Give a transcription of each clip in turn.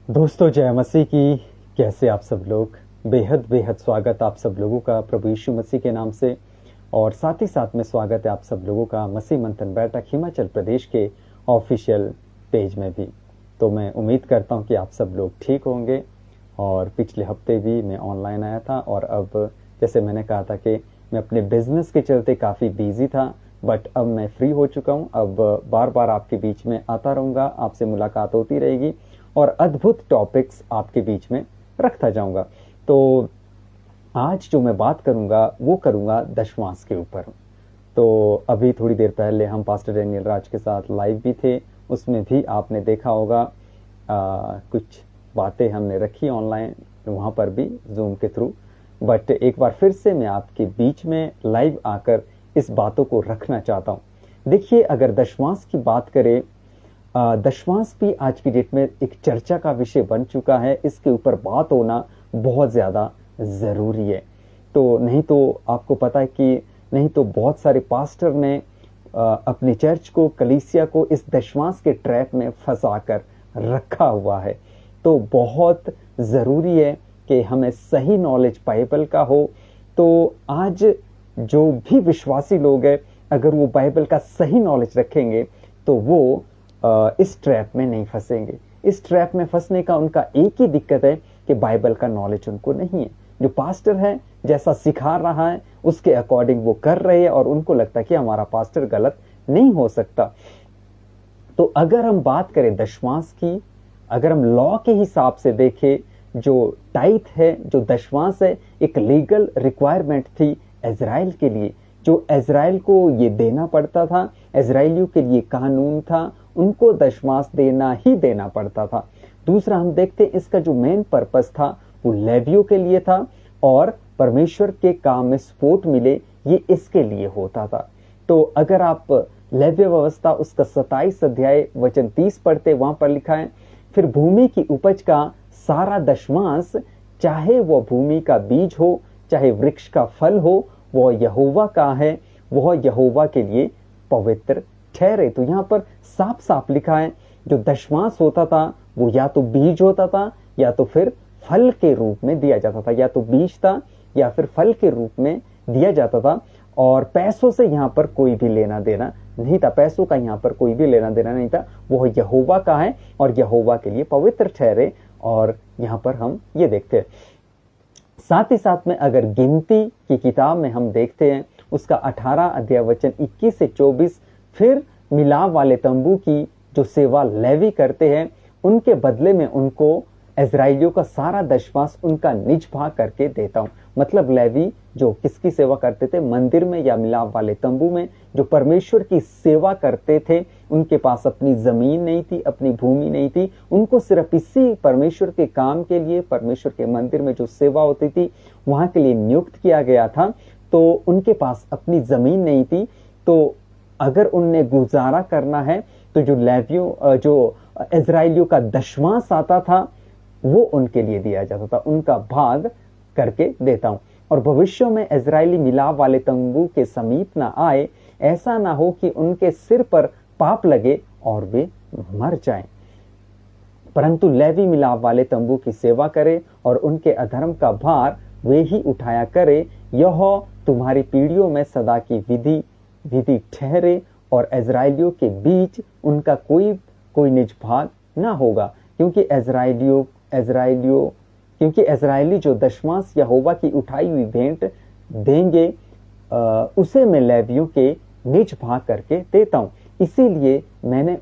दोस्तों, जय मसीह की। कैसे आप सब लोग? बेहद बेहद स्वागत आप सब लोगों का प्रभु यीशु मसीह के नाम से। और साथ ही साथ में स्वागत है आप सब लोगों का मसीह मंथन बैठक हिमाचल प्रदेश के ऑफिशियल पेज में भी। तो मैं उम्मीद करता हूं कि आप सब लोग ठीक होंगे। और पिछले हफ्ते भी मैं ऑनलाइन आया था, और अब जैसे मैंने कहा था कि मैं अपने बिजनेस के चलते काफ़ी बिजी था, बट अब मैं फ्री हो चुका हूं। अब बार बार आपके बीच में आता रहूँगा, आपसे मुलाकात होती रहेगी और अद्भुत टॉपिक्स आपके बीच में रखता जाऊंगा। तो आज जो मैं बात करूंगा वो करूंगा दशमांश के ऊपर। तो अभी थोड़ी देर पहले हम पास्टर डैनियल राज के साथ लाइव भी थे, उसमें भी आपने देखा होगा कुछ बातें हमने रखी ऑनलाइन, वहाँ पर भी जूम के थ्रू। बट एक बार फिर से मैं आपके बीच में लाइव आकर इस बातों को रखना चाहता हूँ। देखिए, अगर दशमांश की बात करें, दशमांश भी आज की डेट में एक चर्चा का विषय बन चुका है। इसके ऊपर बात होना बहुत ज़्यादा ज़रूरी है। तो नहीं तो आपको पता है कि नहीं तो बहुत सारे पास्टर ने अपनी चर्च को, कलीसिया को इस दशमांश के ट्रैप में फंसा कर रखा हुआ है। तो बहुत ज़रूरी है कि हमें सही नॉलेज बाइबल का हो। तो आज जो भी विश्वासी लोग हैं, अगर वो बाइबल का सही नॉलेज रखेंगे तो वो इस ट्रैप में नहीं फंसेंगे। इस ट्रैप में फंसने का उनका एक ही दिक्कत है कि बाइबल का नॉलेज उनको नहीं है। जो पास्टर है जैसा सिखा रहा है उसके अकॉर्डिंग वो कर रहे हैं, और उनको लगता है कि हमारा पास्टर गलत नहीं हो सकता। तो अगर हम बात करें दशमांश की, अगर हम लॉ के हिसाब से देखें, जो टाइथ है, जो दशमांश है, एक लीगल रिक्वायरमेंट थी इजराइल के लिए, जो इजराइल को ये देना पड़ता था। इजराइलियों के लिए कानून था, उनको दशमांश देना ही देना पड़ता था। दूसरा, हम देखते इसका जो मेन पर्पस था वो लेवियों के लिए था, और परमेश्वर के काम में सपोर्ट मिले ये इसके लिए होता था। तो अगर आप लेव्य व्यवस्था उसका 27 अध्याय वचन 30 पढ़ते, वहां पर लिखा है, फिर भूमि की उपज का सारा दशमांश, चाहे वह भूमि का बीज हो चाहे वृक्ष का फल हो, वह यहोवा का है, वह यहोवा के लिए पवित्र ठहरे। तो यहाँ पर साफ साफ लिखा है, जो दशमांश होता था वो या तो बीज होता था या तो फिर फल के रूप में दिया जाता था, या तो बीज था या फिर फल के रूप में दिया जाता था। और पैसों से यहाँ पर कोई भी लेना देना नहीं था, पैसों का यहाँ पर कोई भी लेना देना नहीं था। वह यहोवा का है और यहोवा के लिए पवित्र ठहरे। और यहाँ पर हम ये देखते हैं। साथ ही साथ में अगर गिनती की किताब में हम देखते हैं, उसका 18 अध्याय वचन 21 से 24, फिर मिलाप वाले तंबू की जो सेवा लेवी करते हैं, उनके बदले में उनको इजराइलियों का सारा दशमांश उनका निज भाग करके देता हूं। मतलब लेवी जो किसकी सेवा करते थे, मंदिर में या मिलाप वाले तंबू में जो परमेश्वर की सेवा करते थे, उनके पास अपनी जमीन नहीं थी, अपनी भूमि नहीं थी, उनको सिर्फ इसी परमेश्वर के काम के लिए, परमेश्वर के मंदिर में जो सेवा होती थी वहां के लिए नियुक्त किया गया था। तो उनके पास अपनी जमीन नहीं थी। तो अगर उनने गुजारा करना है तो जो लेवियों, जो इजराइलियों का दशमांश आता था वो उनके लिए दिया जाता था, उनका भाग करके देता हूं। और भविष्य में इजरायली मिलाप वाले तंबू के समीप ना आए, ऐसा ना हो कि उनके सिर पर पाप लगे और वे मर जाएं। परंतु लेवी मिलाप वाले तंबू की सेवा करे और उनके अधर्म का भार वे ही उठाया करे। यह तुम्हारी पीढ़ियों में सदा की विधि ठहरे, और इजराइलियों के बीच उनका कोई निज भाग ना होगा, क्योंकि इजराइली जो दशमांश यहोवा की उठाई हुई भेंट देंगे, उसे मैं लेवियों के निज भाग करके देता हूं। इसीलिए मैंने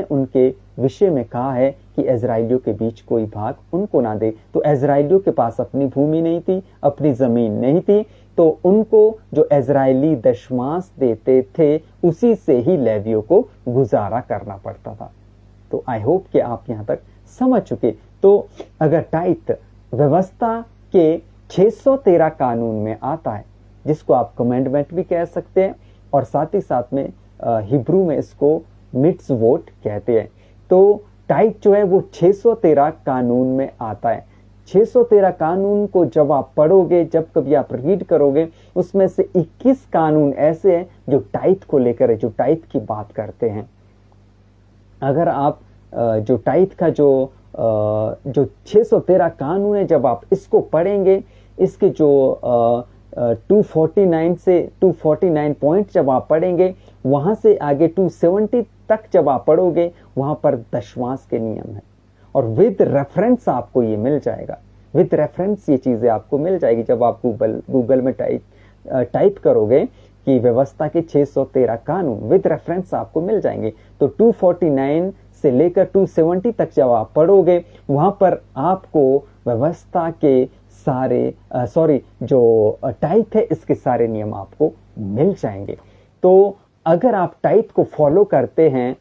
उनके विषय में कहा है कि इजराइलियों के बीच कोई भाग उनको ना दे। तो इजराइलियों के पास अपनी भूमि नहीं थी, अपनी जमीन नहीं थी, तो उनको जो इजरायली दशमांश देते थे उसी से ही लेवियों को गुजारा करना पड़ता था। तो आई होप कि आप यहां तक समझ चुके। तो अगर टाइथ व्यवस्था के 613 कानून में आता है, जिसको आप कमेंडमेंट भी कह सकते हैं, और साथ ही साथ में हिब्रू में इसको मिट्ज़वोट कहते हैं। तो टाइथ जो है वो 613 कानून में आता है। 613 कानून को जब आप पढ़ोगे, जब कभी आप रीड करोगे, उसमें से 21 कानून ऐसे हैं जो टाइथ को लेकर है, जो टाइथ की बात करते हैं। अगर आप जो टाइथ का जो 613 कानून है, जब आप इसको पढ़ेंगे, इसके जो 249 से 249 पॉइंट जब आप पढ़ेंगे, वहां से आगे 270 तक जब आप पढ़ोगे, वहां पर दशवांश के नियम है। और विद रेफरेंस आपको ये मिल जाएगा, विद रेफरेंस ये चीजें आपको मिल जाएगी। जब आप गूगल में टाइप करोगे कि व्यवस्था के 613 कानून, विद रेफरेंस आपको मिल जाएंगे। तो 249 से लेकर 270 तक जब आप पढ़ोगे, वहां पर आपको व्यवस्था के सारे जो टाइथ है, इसके सारे नियम आपको मिल जाएंगे। तो अगर आप टाइथ को फॉलो करते हैं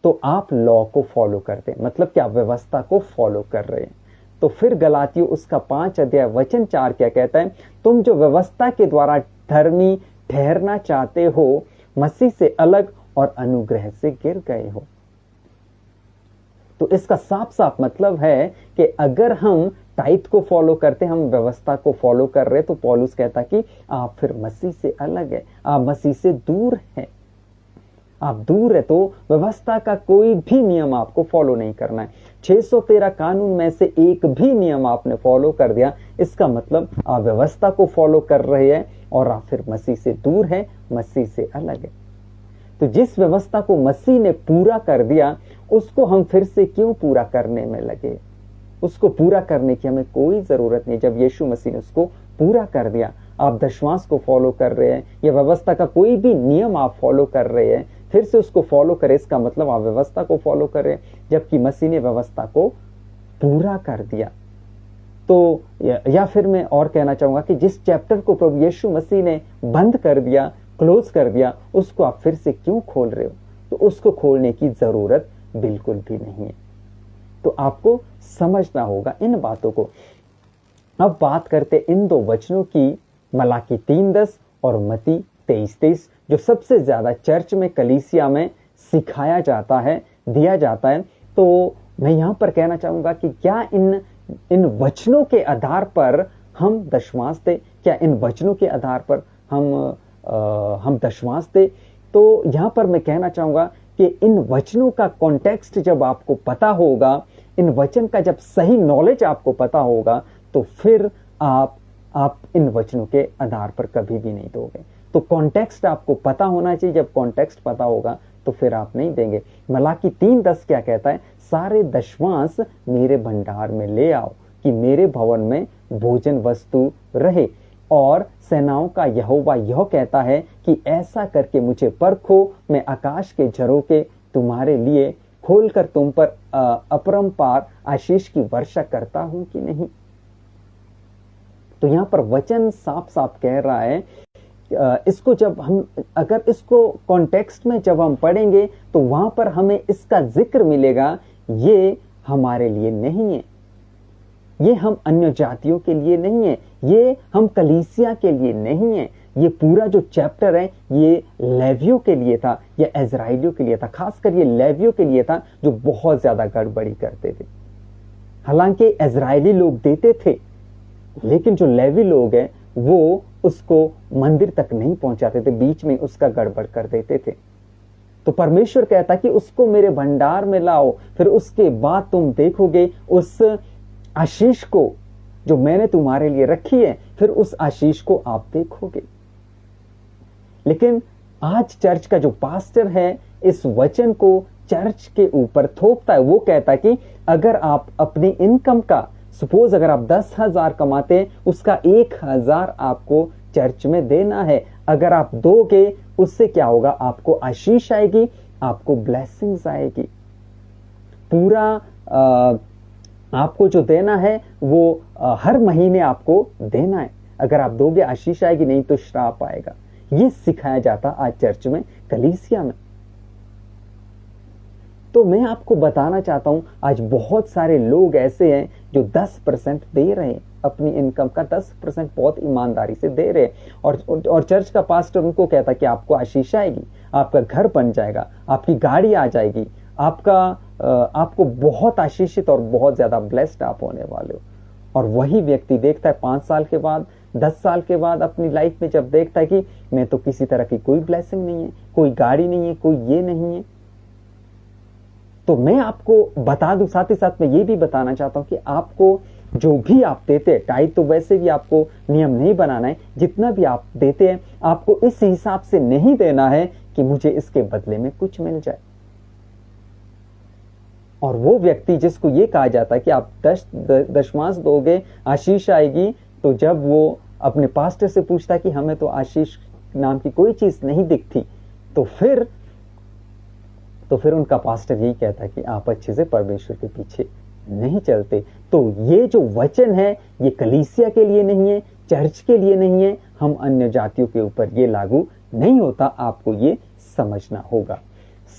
तो आप लॉ को फॉलो करते हैं, मतलब कि आप व्यवस्था को फॉलो कर रहे हैं। तो फिर गलातियों उसका 5 अध्याय वचन 4 क्या कहता है? तुम जो व्यवस्था के द्वारा धर्मी ठहरना चाहते हो, मसीह से अलग और अनुग्रह से गिर गए हो। तो इसका साफ साफ मतलब है कि अगर हम टाइथ को फॉलो करते, हम व्यवस्था को फॉलो कर रहे, तो पौलुस कहता कि आप फिर मसीह से अलग है, आप मसीह से दूर हैं, आप दूर है। तो व्यवस्था का कोई भी नियम आपको फॉलो नहीं करना है। 613 कानून में से एक भी नियम आपने फॉलो कर दिया, इसका मतलब आप व्यवस्था को फॉलो कर रहे हैं और आप फिर मसीह से दूर है, मसीह से अलग है। तो जिस व्यवस्था को मसीह ने पूरा कर दिया, उसको हम फिर से क्यों पूरा करने में लगे? उसको पूरा करने की हमें कोई जरूरत नहीं। जब यीशु मसीह ने उसको पूरा कर दिया, आप दशवांश को फॉलो कर रहे हैं या व्यवस्था का कोई भी नियम आप फॉलो कर रहे हैं, फिर से उसको फॉलो करें, इसका मतलब आप व्यवस्था को फॉलो कर रहे हैं, जबकि मसीह ने व्यवस्था को पूरा कर दिया। तो या फिर मैं और कहना चाहूंगा कि जिस चैप्टर को प्रभु यीशु मसीह ने बंद कर दिया, क्लोज कर दिया, उसको आप फिर से क्यों खोल रहे हो? तो उसको खोलने की जरूरत बिल्कुल भी नहीं है। तो आपको समझना होगा इन बातों को। अब बात करते इन दो वचनों की, मलाकी 3:10 और मती 23:23, जो सबसे ज्यादा चर्च में, कलीसिया में सिखाया जाता है, दिया जाता है। तो मैं यहां पर कहना चाहूंगा कि क्या इन वचनों के आधार पर हम दशवांश दें? क्या इन वचनों के आधार पर हम दशवांश दें? तो यहां पर मैं कहना चाहूंगा कि इन वचनों का कॉन्टेक्स्ट जब आपको पता होगा, इन वचन का जब सही नॉलेज आपको पता होगा, तो फिर आप इन वचनों के आधार पर कभी भी नहीं दोगे। तो कॉन्टेक्स्ट आपको पता होना चाहिए। जब कॉन्टेक्स्ट पता होगा तो फिर आप नहीं देंगे। मलाकी 3:10 क्या कहता है? सारे दशवांश मेरे भंडार में ले आओ कि मेरे भवन में भोजन वस्तु रहे। और सेनाओं का यहोवा यह कहता है कि ऐसा करके मुझे परखो, मैं आकाश के झरोखे तुम्हारे लिए खोलकर तुम पर अपरंपार आशीष की वर्षा करता हूं कि नहीं। तो यहां पर वचन साफ साफ कह रहा है, इसको जब हम, अगर इसको कॉन्टेक्स्ट में जब हम पढ़ेंगे तो वहां पर हमें इसका जिक्र मिलेगा, ये हमारे लिए नहीं है, ये हम अन्य जातियों के लिए नहीं है, ये हम कलीसिया के लिए नहीं है। ये पूरा जो चैप्टर है ये लेवियों के लिए था, या इजराइलियों के लिए था। खासकर ये लेवियों के लिए था जो बहुत ज्यादा गड़बड़ी करते थे। हालांकि इजराइली लोग देते थे, लेकिन जो लेवी लोग हैं वो उसको मंदिर तक नहीं पहुंचाते थे, बीच में उसका गड़बड़ कर देते थे। तो परमेश्वर कहता कि उसको मेरे भंडार में लाओ, फिर उसके बाद तुम देखोगे उस आशीष को जो मैंने तुम्हारे लिए रखी है, फिर उस आशीष को आप देखोगे। लेकिन आज चर्च का जो पास्टर है इस वचन को चर्च के ऊपर थोपता है। वो कहता है कि अगर आप अपनी इनकम का, सपोज अगर आप 10,000 कमाते हैं, उसका 1,000 आपको चर्च में देना है। अगर आप दोगे उससे क्या होगा? आपको आशीष आएगी, आपको ब्लेसिंग्स आएगी। पूरा आपको जो देना है वो हर महीने आपको देना है। अगर आप दोगे आशीष आएगी, नहीं तो श्राप आएगा। ये सिखाया जाता आज चर्च में, कलीसिया में। तो मैं आपको बताना चाहता हूं, आज बहुत सारे लोग ऐसे हैं जो 10% दे रहे हैं, अपनी इनकम का 10% बहुत ईमानदारी से दे रहे हैं। और चर्च का पास्टर उनको कहता कि आपको आशीष आएगी, आपका घर बन जाएगा, आपकी गाड़ी आ जाएगी, आपको बहुत आशीषित और बहुत ज्यादा ब्लेस्ड आप होने वाले हो। और वही व्यक्ति देखता है 5 साल के बाद, 10 साल के बाद अपनी लाइफ में जब देखता है कि मैं तो किसी तरह की कोई ब्लेसिंग नहीं है, कोई गाड़ी नहीं है, कोई ये नहीं है, तो मैं आपको बता दूं, साथ ही साथ मैं ये भी बताना चाहता हूं कि आपको जो भी आप देते हैं, टाइट तो वैसे भी आपको नियम नहीं बनाना है, जितना भी आप देते हैं आपको इस हिसाब से नहीं देना है कि मुझे इसके बदले में कुछ मिल जाए। और वो व्यक्ति जिसको ये कहा जाता है कि आप दशमांश दोगे आशीष आएगी, तो जब वो अपने पास्टर से पूछता है कि हमें तो आशीष नाम की कोई चीज नहीं दिखती, तो फिर उनका पास्टर यही कहता है कि आप अच्छे से परमेश्वर के पीछे नहीं चलते। तो ये जो वचन है ये कलीसिया के लिए नहीं है, चर्च के लिए नहीं है, हम अन्य जातियों के ऊपर ये लागू नहीं होता, आपको ये समझना होगा।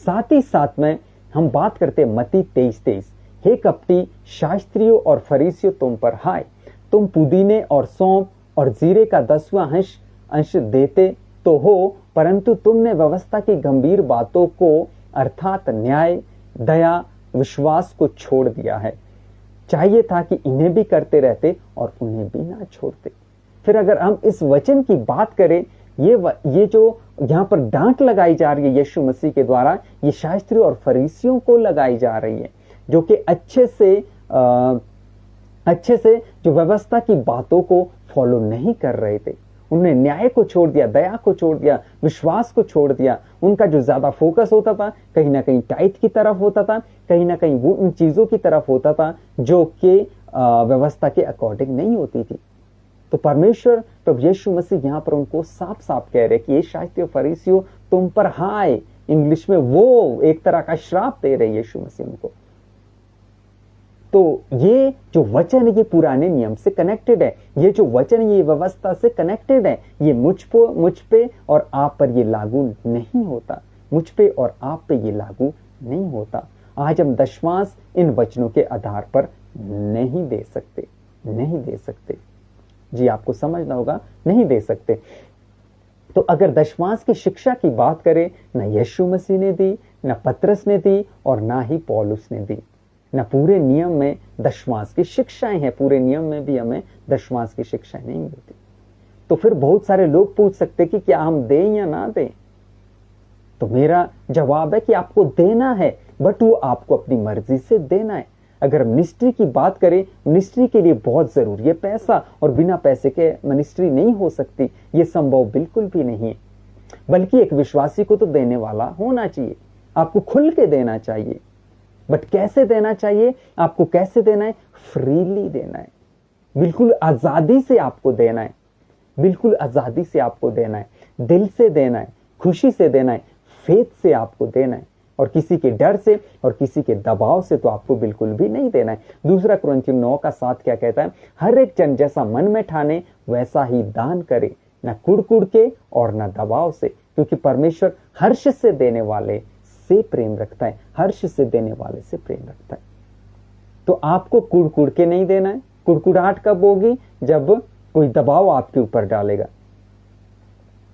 साथ ही साथ में हम बात करते हैं मत्ती 23:23, हे कपटी शास्त्रियों और फरीसियों तुम पर हाय, तुम पुदीने और सौंफ और जीरे का 10वां अंश देते तो हो, परंतु तुमने व्यवस्था की गंभीर बातों को अर्थात न्याय, दया, विश्वास को छोड़ दिया है। चाहिए था कि इन्हें भी करते रहते और उन्हें भी ना छोड़ते। फिर अगर हम इस वचन की बात करें, ये जो यहाँ पर डांट लगाई जा रही है यीशु मसीह के द्वारा, ये शास्त्रियों और फरीसियों को लगाई जा रही है, जो कि अच्छे से जो व्यवस्था की बातों को फॉलो नहीं कर रहे थे। उन्होंने न्याय को छोड़ दिया, दया को छोड़ दिया, विश्वास को छोड़ दिया। उनका जो ज्यादा फोकस होता था कहीं ना कहीं टाइट की तरफ होता था, कहीं ना कहीं वो उन चीजों की तरफ होता था जो कि व्यवस्था के अकॉर्डिंग नहीं होती थी। तो परमेश्वर प्रभु यीशु मसीह यहाँ पर उनको साफ साफ कह रहे कि ये शास्त्रियों फरीसियों तुम पर हाय, इंग्लिश में वो एक तरह का श्राप दे रहे यीशु मसीह उनको। तो ये जो वचन है ये पुराने नियम से कनेक्टेड है, ये जो वचन है ये व्यवस्था से कनेक्टेड है, ये मुझ पे और आप पर ये लागू नहीं होता, मुझ पे और आप पे ये लागू नहीं होता। आज हम दशमांश इन वचनों के आधार पर नहीं दे सकते। जी आपको समझना होगा, नहीं दे सकते। तो अगर दशमांश की शिक्षा की बात करें, न यीशु मसीह ने दी, न पतरस ने दी और ना ही पौलुस ने दी। न पूरे नियम में दशमांश की शिक्षाएं हैं, पूरे नियम में भी हमें दशमांश की शिक्षाएं नहीं मिलती। तो फिर बहुत सारे लोग पूछ सकते कि क्या हम दें या ना दें। तो मेरा जवाब है कि आपको देना है, बट वो आपको अपनी मर्जी से देना है। अगर मिनिस्ट्री की बात करें, मिनिस्ट्री के लिए बहुत जरूरी है पैसा, और बिना पैसे के मिनिस्ट्री नहीं हो सकती, ये संभव बिल्कुल भी नहीं है। बल्कि एक विश्वासी को तो देने वाला होना चाहिए, आपको खुल के देना चाहिए। बट कैसे देना चाहिए, आपको कैसे देना है? फ्रीली देना है, बिल्कुल आजादी से आपको देना है, बिल्कुल आजादी से आपको देना है, दिल से देना है, खुशी से देना है, फेथ से आपको देना है, और किसी के डर से और किसी के दबाव से तो आपको बिल्कुल भी नहीं देना है। दूसरा कुरिन्थियों 9:7 क्या कहता है? हर एक जन जैसा मन में ठाने वैसा ही दान करे, न कुड़ के और न दबाव से, क्योंकि परमेश्वर हर्ष से देने वाले से प्रेम रखता है, हर्ष से देने वाले से प्रेम रखता है। तो आपको कुड़ के नहीं देना है। कुड़कुड़ाहट कब होगी? जब कोई दबाव आपके ऊपर डालेगा।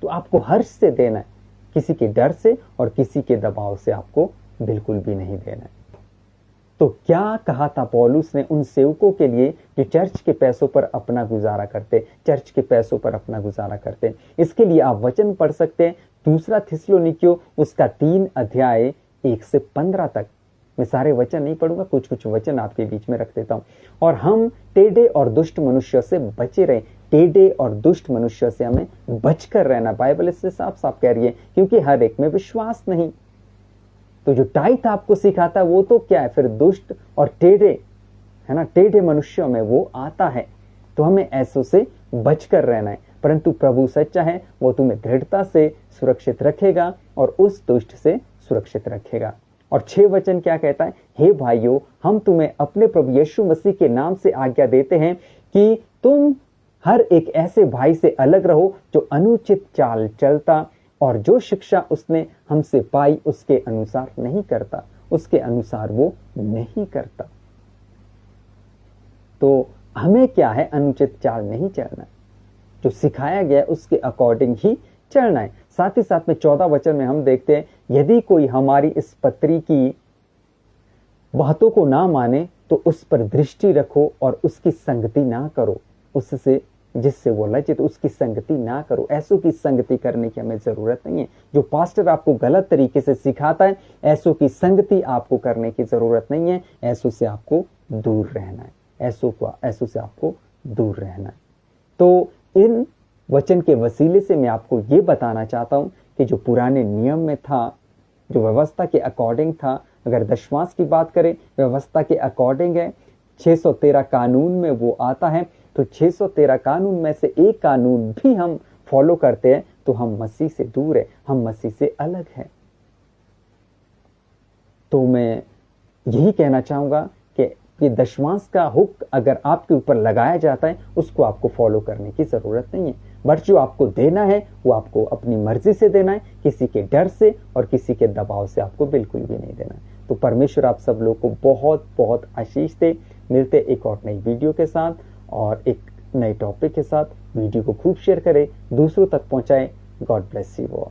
तो आपको हर्ष से देना है, किसी के डर से और किसी के दबाव से आपको बिल्कुल भी नहीं देना है। तो क्या कहा था पौलुस ने उन सेवकों के लिए जो चर्च के पैसों पर अपना गुजारा करते, चर्च के पैसों पर अपना गुजारा करते? इसके लिए आप वचन पढ़ सकते हैं, दूसरा थिस्सलुनीकियों उसका 3 अध्याय 1 से 15 तक। मैं सारे वचन नहीं पढ़ूंगा, कुछ वचन आपके बीच में रख देता हूं। और हम टेढ़े और दुष्ट मनुष्यों से बचे रहें, टेढ़े और दुष्ट मनुष्यों से हमें बचकर रहना। बाइबल इससे साफ साफ कह रही है, क्योंकि हर एक में विश्वास नहीं। तो जो टाइट आपको सिखाता है वो तो क्या है? फिर दुष्ट और टेढ़े, है ना, टेढ़े मनुष्यों में वो आता है। तो हमें ऐसों से बचकर रहना है। परंतु प्रभु सच्चा है, वो तुम्हें दृढ़ता से सुरक्षित रखेगा और उस दुष्ट से सुरक्षित रखेगा। और 6 वचन क्या कहता है? हे भाइयों, हम तुम्हें अपने प्रभु यीशु मसीह के नाम से आज्ञा देते हैं कि तुम हर एक ऐसे भाई से अलग रहो जो अनुचित चाल चलता और जो शिक्षा उसने हमसे पाई उसके अनुसार नहीं करता, उसके अनुसार वो नहीं करता। तो हमें क्या है? अनुचित चाल नहीं चलना, जो सिखाया गया है उसके अकॉर्डिंग ही चलना है। साथ ही साथ में 14 वचन में हम देखते हैं, यदि कोई हमारी इस पत्री की बातों को ना माने तो उस पर दृष्टि रखो और उसकी संगति ना करो, उससे जिससे वो लज्जित, उसकी संगति ना करो। ऐसों की संगति करने की हमें जरूरत नहीं है। जो पास्टर आपको गलत तरीके से सिखाता है, ऐसों की संगति आपको करने की जरूरत नहीं है। ऐसों से आपको दूर रहना है, ऐसों से आपको दूर रहना है। तो इन वचन के वसीले से मैं आपको ये बताना चाहता हूं कि जो पुराने नियम में था, जो व्यवस्था के अकॉर्डिंग था, अगर दशमांश की बात करें व्यवस्था के अकॉर्डिंग है, 613 कानून में वो आता है, तो 613 कानून में से एक कानून भी हम फॉलो करते हैं तो हम मसीह से दूर है, हम मसीह से अलग हैं। तो मैं यही कहना चाहूंगा कि ये दशमांश का हुक्म अगर आपके ऊपर लगाया जाता है, उसको आपको फॉलो करने की जरूरत नहीं है। बट जो आपको देना है वो आपको अपनी मर्जी से देना है, किसी के डर से और किसी के दबाव से आपको बिल्कुल भी नहीं देना है। तो परमेश्वर आप सब लोग को बहुत बहुत आशीष दे। मिलते एक और नई वीडियो के साथ और एक नए टॉपिक के साथ। वीडियो को खूब शेयर करें, दूसरों तक पहुंचाएं। God bless you all.